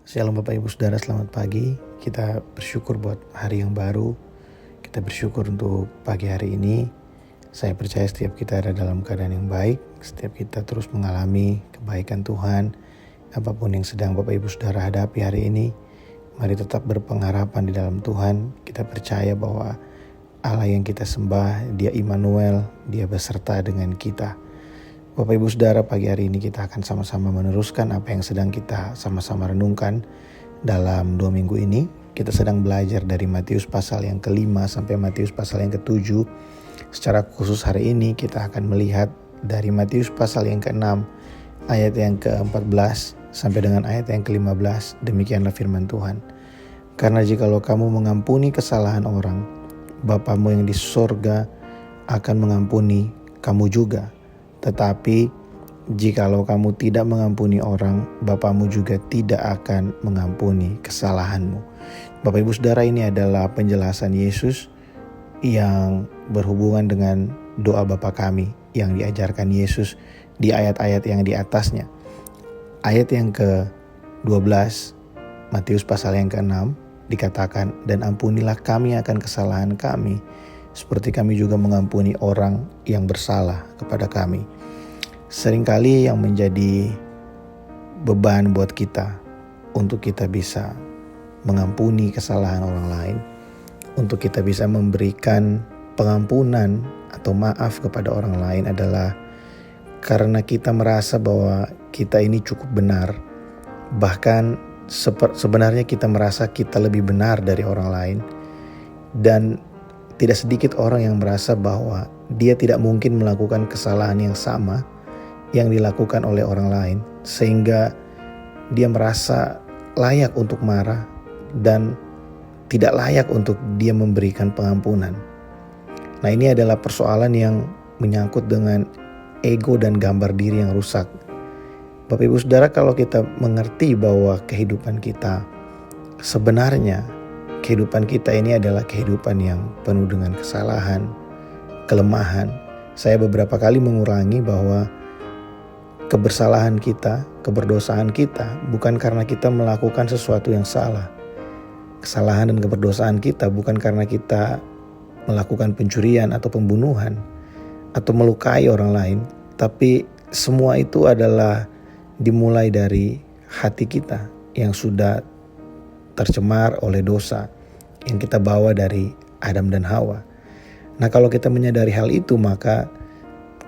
Shalom Bapak Ibu Saudara, selamat pagi. Kita bersyukur buat hari yang baru. Kita bersyukur untuk pagi hari ini. Saya percaya setiap kita ada dalam keadaan yang baik. Setiap kita terus mengalami kebaikan Tuhan. Apapun yang sedang Bapak Ibu Saudara hadapi hari ini, mari tetap berpengharapan di dalam Tuhan. Kita percaya bahwa Allah yang kita sembah, Dia Immanuel, Dia beserta dengan kita. Bapak Ibu Saudara, pagi hari ini kita akan sama-sama meneruskan apa yang sedang kita sama-sama renungkan dalam 2 minggu ini. Kita sedang belajar dari Matius pasal yang ke-5 sampai Matius pasal yang ke-7. Secara khusus hari ini kita akan melihat dari Matius pasal yang ke-6 ayat yang ke-14 sampai dengan ayat yang ke-15. Demikianlah firman Tuhan. Karena jikalau kamu mengampuni kesalahan orang, Bapamu yang di sorga akan mengampuni kamu juga. Tetapi jikalau kamu tidak mengampuni orang, Bapamu juga tidak akan mengampuni kesalahanmu. Bapak Ibu Saudara, ini adalah penjelasan Yesus yang berhubungan dengan doa Bapa kami yang diajarkan Yesus di ayat-ayat yang di atasnya. Ayat yang ke-12 Matius pasal yang ke-6 dikatakan, dan ampunilah kami akan kesalahan kami, seperti kami juga mengampuni orang yang bersalah kepada kami. Seringkali yang menjadi beban buat kita untuk kita bisa mengampuni kesalahan orang lain, untuk kita bisa memberikan pengampunan atau maaf kepada orang lain adalah karena kita merasa bahwa kita ini cukup benar. Bahkan sebenarnya kita merasa kita lebih benar dari orang lain, dan tidak sedikit orang yang merasa bahwa dia tidak mungkin melakukan kesalahan yang sama yang dilakukan oleh orang lain, sehingga dia merasa layak untuk marah dan tidak layak untuk dia memberikan pengampunan. Nah, ini adalah persoalan yang menyangkut dengan ego dan gambar diri yang rusak. Bapak Ibu Saudara, kalau kita mengerti bahwa kehidupan kita sebenarnya kehidupan kita ini adalah kehidupan yang penuh dengan kesalahan, kelemahan. Saya beberapa kali mengurangi bahwa kebersalahan kita, keberdosaan kita bukan karena kita melakukan sesuatu yang salah. Kesalahan dan keberdosaan kita bukan karena kita melakukan pencurian atau pembunuhan atau melukai orang lain, tapi semua itu adalah dimulai dari hati kita yang sudah tercemar oleh dosa yang kita bawa dari Adam dan Hawa. Nah, kalau kita menyadari hal itu, maka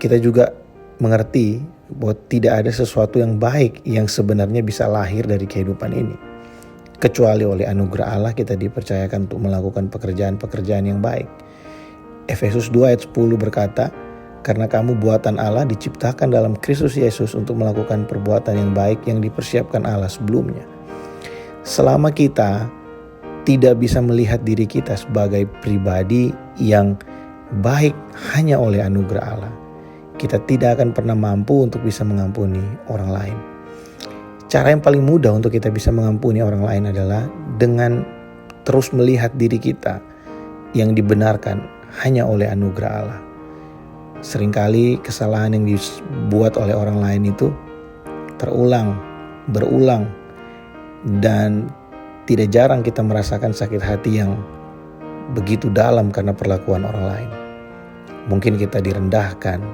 kita juga mengerti bahwa tidak ada sesuatu yang baik yang sebenarnya bisa lahir dari kehidupan ini, kecuali oleh anugerah Allah kita dipercayakan untuk melakukan pekerjaan-pekerjaan yang baik. Efesus 2 ayat 10 berkata, karena kamu buatan Allah diciptakan dalam Kristus Yesus untuk melakukan perbuatan yang baik yang dipersiapkan Allah sebelumnya. Selama kita tidak bisa melihat diri kita sebagai pribadi yang baik hanya oleh anugerah Allah, kita tidak akan pernah mampu untuk bisa mengampuni orang lain. Cara yang paling mudah untuk kita bisa mengampuni orang lain adalah dengan terus melihat diri kita yang dibenarkan hanya oleh anugerah Allah. Seringkali kesalahan yang dibuat oleh orang lain itu berulang, dan tidak jarang kita merasakan sakit hati yang begitu dalam karena perlakuan orang lain. Mungkin kita direndahkan,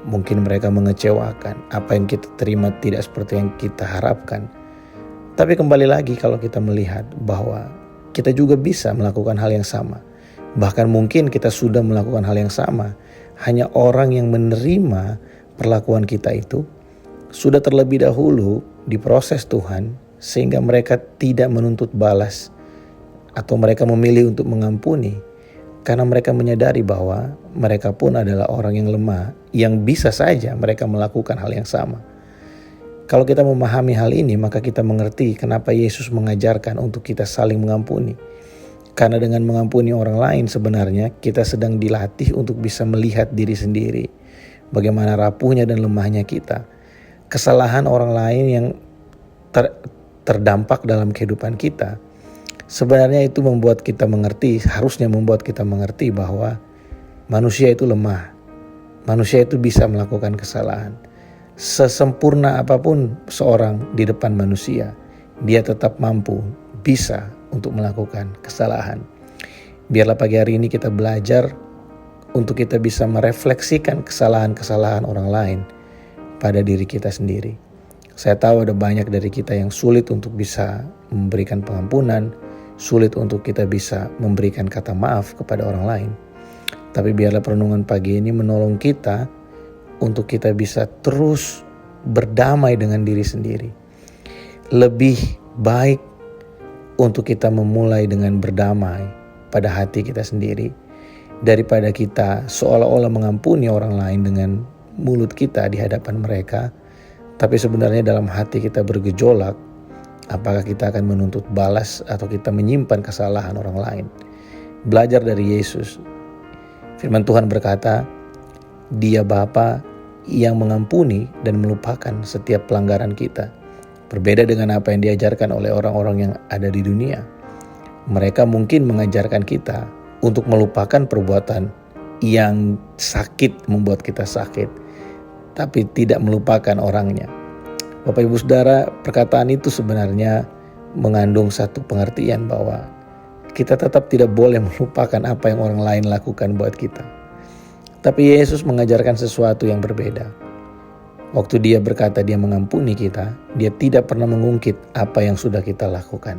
mungkin mereka mengecewakan, apa yang kita terima tidak seperti yang kita harapkan. Tapi kembali lagi, kalau kita melihat bahwa kita juga bisa melakukan hal yang sama. Bahkan mungkin kita sudah melakukan hal yang sama. Hanya orang yang menerima perlakuan kita itu sudah terlebih dahulu diproses Tuhan, sehingga mereka tidak menuntut balas atau mereka memilih untuk mengampuni karena mereka menyadari bahwa mereka pun adalah orang yang lemah, yang bisa saja mereka melakukan hal yang sama. Kalau kita memahami hal ini, maka kita mengerti kenapa Yesus mengajarkan untuk kita saling mengampuni. Karena dengan mengampuni orang lain sebenarnya kita sedang dilatih untuk bisa melihat diri sendiri, bagaimana rapuhnya dan lemahnya kita. Kesalahan orang lain yang terdampak dalam kehidupan kita, sebenarnya itu membuat kita mengerti, harusnya membuat kita mengerti bahwa manusia itu lemah. Manusia itu bisa melakukan kesalahan. Sesempurna apapun seorang di depan manusia, dia tetap mampu, bisa untuk melakukan kesalahan. Biarlah pagi hari ini kita belajar untuk kita bisa merefleksikan kesalahan-kesalahan orang lain pada diri kita sendiri. Saya tahu ada banyak dari kita yang sulit untuk bisa memberikan pengampunan, sulit untuk kita bisa memberikan kata maaf kepada orang lain. Tapi biarlah perenungan pagi ini menolong kita untuk kita bisa terus berdamai dengan diri sendiri. Lebih baik untuk kita memulai dengan berdamai pada hati kita sendiri, daripada kita seolah-olah mengampuni orang lain dengan mulut kita di hadapan mereka, tapi sebenarnya dalam hati kita bergejolak, apakah kita akan menuntut balas atau kita menyimpan kesalahan orang lain. Belajar dari Yesus. Firman Tuhan berkata, Dia Bapa yang mengampuni dan melupakan setiap pelanggaran kita. Berbeda dengan apa yang diajarkan oleh orang-orang yang ada di dunia. Mereka mungkin mengajarkan kita untuk melupakan perbuatan yang sakit, membuat kita sakit, tapi tidak melupakan orangnya. Bapak Ibu Saudara, perkataan itu sebenarnya mengandung satu pengertian bahwa kita tetap tidak boleh melupakan apa yang orang lain lakukan buat kita. Tapi Yesus mengajarkan sesuatu yang berbeda. Waktu dia berkata dia mengampuni kita, dia tidak pernah mengungkit apa yang sudah kita lakukan.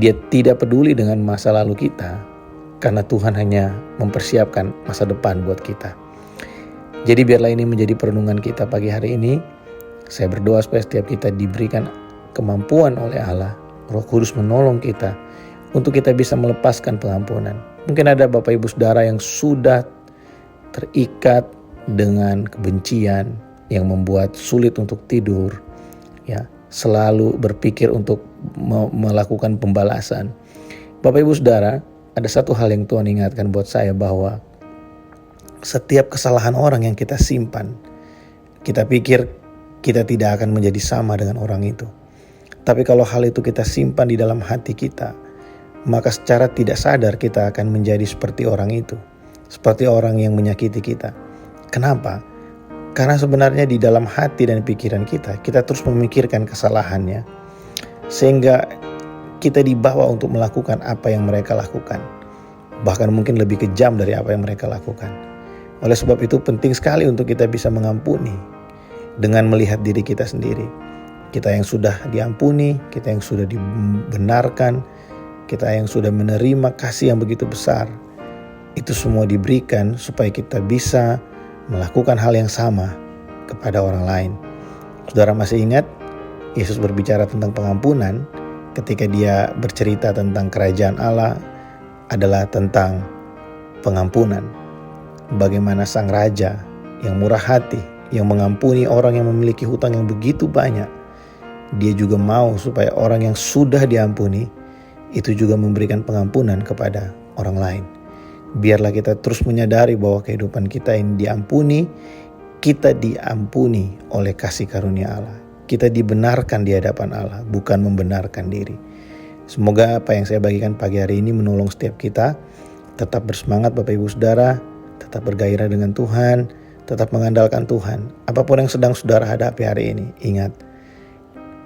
Dia tidak peduli dengan masa lalu kita, karena Tuhan hanya mempersiapkan masa depan buat kita. Jadi biarlah ini menjadi perenungan kita pagi hari ini. Saya berdoa supaya setiap kita diberikan kemampuan oleh Allah, Roh Kudus menolong kita untuk kita bisa melepaskan pengampunan. Mungkin ada Bapak Ibu Saudara yang sudah terikat dengan kebencian yang membuat sulit untuk tidur, ya, selalu berpikir untuk melakukan pembalasan. Bapak Ibu Saudara, ada satu hal yang Tuhan ingatkan buat saya, bahwa setiap kesalahan orang yang kita simpan, kita pikir kita tidak akan menjadi sama dengan orang itu. Tapi kalau hal itu kita simpan di dalam hati kita, maka secara tidak sadar kita akan menjadi seperti orang itu, seperti orang yang menyakiti kita. Kenapa? Karena sebenarnya di dalam hati dan pikiran kita terus memikirkan kesalahannya, sehingga kita dibawa untuk melakukan apa yang mereka lakukan, bahkan mungkin lebih kejam dari apa yang mereka lakukan. Oleh sebab itu penting sekali untuk kita bisa mengampuni dengan melihat diri kita sendiri. Kita yang sudah diampuni, kita yang sudah dibenarkan, kita yang sudah menerima kasih yang begitu besar, itu semua diberikan supaya kita bisa melakukan hal yang sama kepada orang lain. Saudara masih ingat Yesus berbicara tentang pengampunan ketika dia bercerita tentang kerajaan Allah adalah tentang pengampunan. Bagaimana sang raja yang murah hati, yang mengampuni orang yang memiliki hutang yang begitu banyak, dia juga mau supaya orang yang sudah diampuni itu juga memberikan pengampunan kepada orang lain. Biarlah kita terus menyadari bahwa kehidupan kita ini diampuni, kita diampuni oleh kasih karunia Allah. Kita dibenarkan di hadapan Allah, bukan membenarkan diri. Semoga apa yang saya bagikan pagi hari ini menolong setiap kita. Tetap bersemangat Bapak Ibu Saudara, tetap bergairah dengan Tuhan, tetap mengandalkan Tuhan. Apapun yang sedang saudara hadapi hari ini, ingat,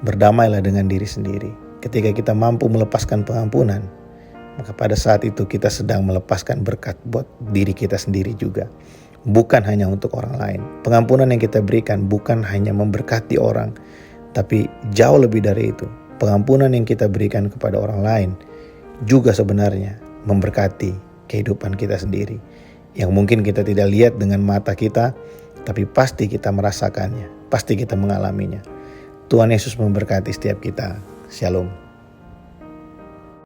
berdamailah dengan diri sendiri. Ketika kita mampu melepaskan pengampunan, maka pada saat itu kita sedang melepaskan berkat buat diri kita sendiri juga. Bukan hanya untuk orang lain. Pengampunan yang kita berikan bukan hanya memberkati orang, tapi jauh lebih dari itu. Pengampunan yang kita berikan kepada orang lain juga sebenarnya memberkati kehidupan kita sendiri. Yang mungkin kita tidak lihat dengan mata kita, tapi pasti kita merasakannya, pasti kita mengalaminya. Tuhan Yesus memberkati setiap kita. Shalom.